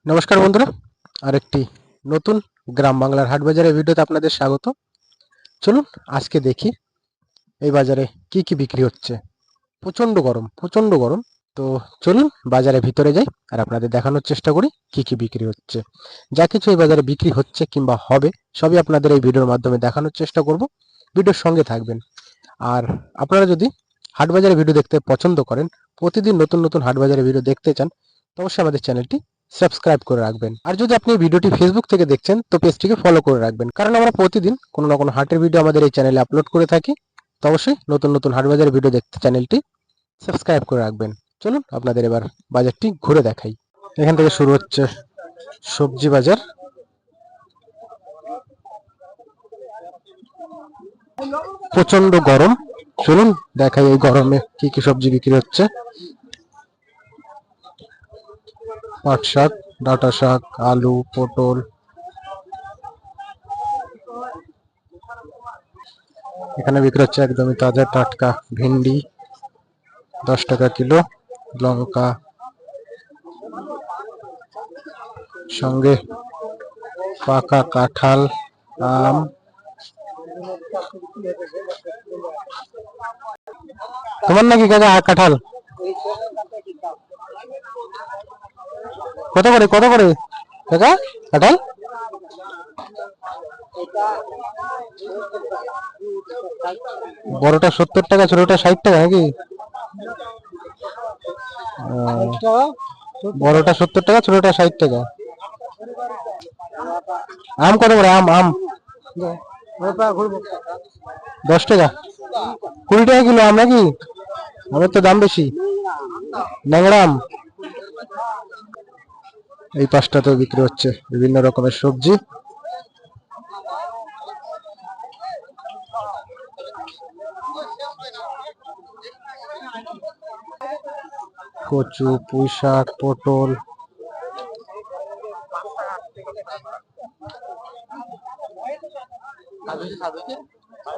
নমস্কার বন্ধুরা, আরেকটি নতুন গ্রাম বাংলার হাট বাজারের ভিডিওতে আপনাদের স্বাগত। চলুন আজকে দেখি এই বাজারে কি কি বিক্রি হচ্ছে। প্রচন্ড গরম। তো চলুন বাজারে ভিতরে যাই আর আপনাদের দেখানোর চেষ্টা করি কি কি বিক্রি হচ্ছে। যা কিছু এই বাজারে বিক্রি হচ্ছে কিংবা হবে সবই আপনাদের এই ভিডিওর মাধ্যমে দেখানোর চেষ্টা করব। ভিডিওর সঙ্গে থাকবেন। আর আপনারা যদি হাট বাজারের ভিডিও দেখতে পছন্দ করেন, প্রতিদিন নতুন নতুন হাট বাজারের ভিডিও দেখতে চান, তো অবশ্যই আমাদের চ্যানেলটি সাবস্ক্রাইব করে রাখবেন। আর যদি আপনি এই ভিডিওটি ফেসবুক থেকে দেখছেন তো পেজটিকে ফলো করে রাখবেন, কারণ আমরা প্রতিদিন কোনো না কোনো হাটের ভিডিও আমাদের এই চ্যানেলে আপলোড করে থাকি। তো অবশ্যই নতুন নতুন হাট বাজারের ভিডিও দেখতে চ্যানেলটি সাবস্ক্রাইব করে রাখবেন। চলুন আপনাদের এবার বাজারটি ঘুরে দেখাই। এখান থেকে শুরু হচ্ছে সবজি বাজার। প্রচন্ড গরম। চলুন দেখাই এই গরমে কি কি সবজি বিক্রি হচ্ছে। পাট শাক, ডাঁটা শাক, আলু, পটল। এখানে বিক্রি হচ্ছে একদমই তাজা টাটকা ভিন্ডি, 10 টাকা কিলো। লঙ্কা, সঙ্গে পাকা কাঁঠাল, আম। তোমার নাকি কাকা কাঁঠাল? কত করে কাকা কাঁঠাল? বড়টা 70 টাকা, ছোটটা 60 টাকা নাকি? বড়টা 70 টাকা, ছোটটা 60 টাকা। আম কত করে? আম আম 10 টাকা, 20 টাকা কিলো আম নাকি? আমের তো দাম বেশি। ন্যাংরা আম। এই পাশটাতেও বিক্রি হচ্ছে বিভিন্ন রকমের সবজি। কচু, পুঁই শাক, পটল।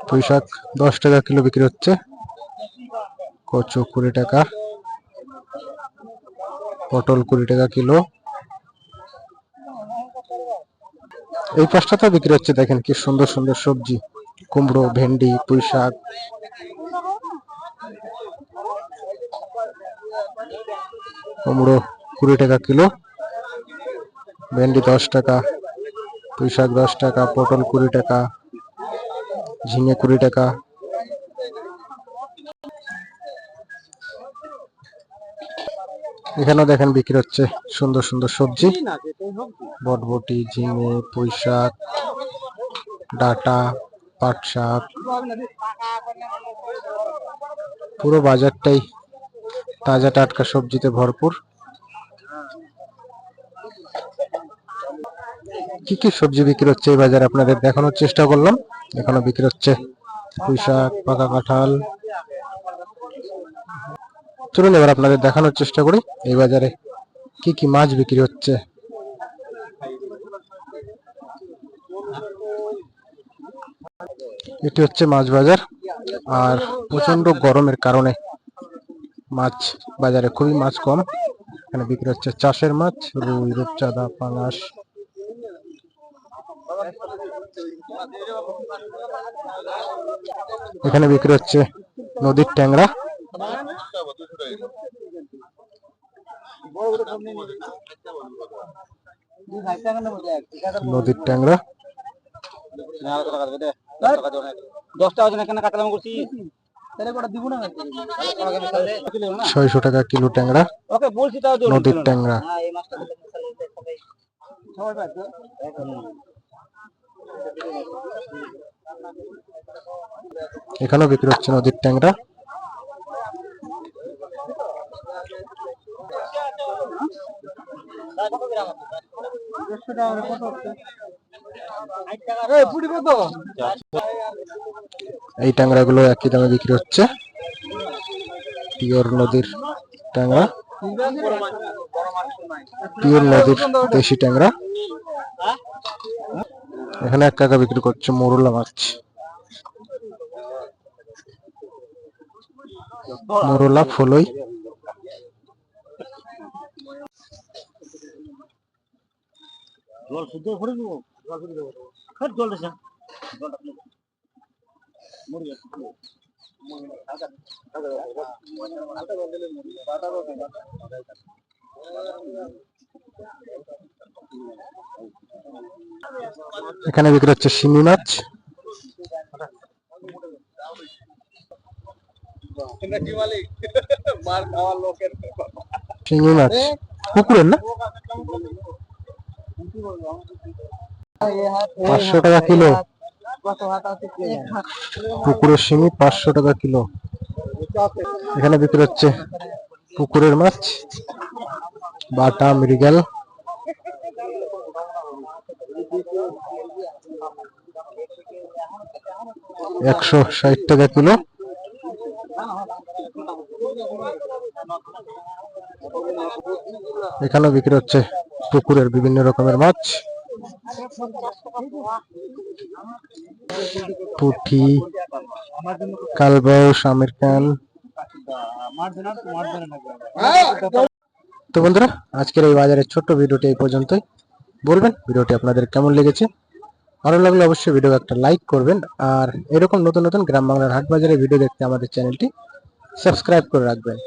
পুঁই শাক 10 টাকা কিলো বিক্রি হচ্ছে। কচু 20 টাকা, পটল 20 টাকা কিলো। এই পাশটাতেও বিক্রি হচ্ছে, দেখেন কি সুন্দর সুন্দর সবজি। কুমড়ো, ভেন্ডি, পুঁই শাক। কুমড়ো 20 টাকা কিলো, ভেন্ডি 10 টাকা, পুঁই শাক 10 টাকা, পটল 20 টাকা, ঝিঙে 20 টাকা। এখানেও দেখেন বিক্রি হচ্ছে সুন্দর সুন্দর সবজি। বটবটি, ঝিঙে, পুঁই শাক, ডাঁটা, পাট শাক। পুরো বাজারটাই তাজা টাটকা সবজিতে ভরপুর। কি কি সবজি বিক্রি হচ্ছে এই বাজারে আপনাদের দেখানোর চেষ্টা করলাম। এখানে বিক্রি হচ্ছে পুঁই শাক, পাকা কাঁঠাল। চলুন এবার আপনাদের দেখানোর চেষ্টা করি এই বাজারে কি কি মাছ বিক্রি হচ্ছে। এটি হচ্ছে মাছ বাজার। আর প্রচন্ড গরমের কারণে মাছ বাজারে খুবই মাছ কম। এখানে বিক্রি হচ্ছে চাষের মাছ, রুই, রূপচাঁদা, পাঙাশ। এখানে বিক্রি হচ্ছে নদীর ট্যাংরা। নদীর ট্যাংরা 600 টাকা কিলো ট্যাংরা, নদীর ট্যাংরা। এখানেও বিক্রি হচ্ছে নদীর ট্যাংরা। এই ট্যাংরা গুলো একই দামে বিক্রি হচ্ছে। পিওর নদীর ট্যাংরা, পিওর নদীর দেশি ট্যাংরা। এখানে 1 টাকা বিক্রি করছে মোরলা মাছ, মোরলা ফলই। জল শুদ্ধ করে দেবো, জল শুদ্ধ দেবো, জল দিছে জলটা মরে গেছে। এখানে বিক্রি হচ্ছে শিঙি মাছ। শিঙি মাছ পুকুরের না, 500 টাকা কিলো। পুকুরের শিঙি 500 টাকা কিলো। এখানে বিক্রি হচ্ছে পুকুরের মাছ, বাটা, মৃগেল। $160 কিলো। এখানেও বিক্রি হচ্ছে পুকুরের বিভিন্ন রকমের মাছ, পুঁটি, কালবাউস, আমেরিকান। তো বন্ধুরা, আজকের এই বাজারের ছোট্ট ভিডিওটি এই পর্যন্তই। বলবেন ভিডিওটি আপনাদের কেমন লেগেছে। ভালো লাগলে অবশ্যই ভিডিও একটা লাইক করবেন, আর এরকম নতুন নতুন গ্রাম বাংলার হাট বাজারের ভিডিও দেখতে আমাদের চ্যানেলটি সাবস্ক্রাইব করে রাখবেন।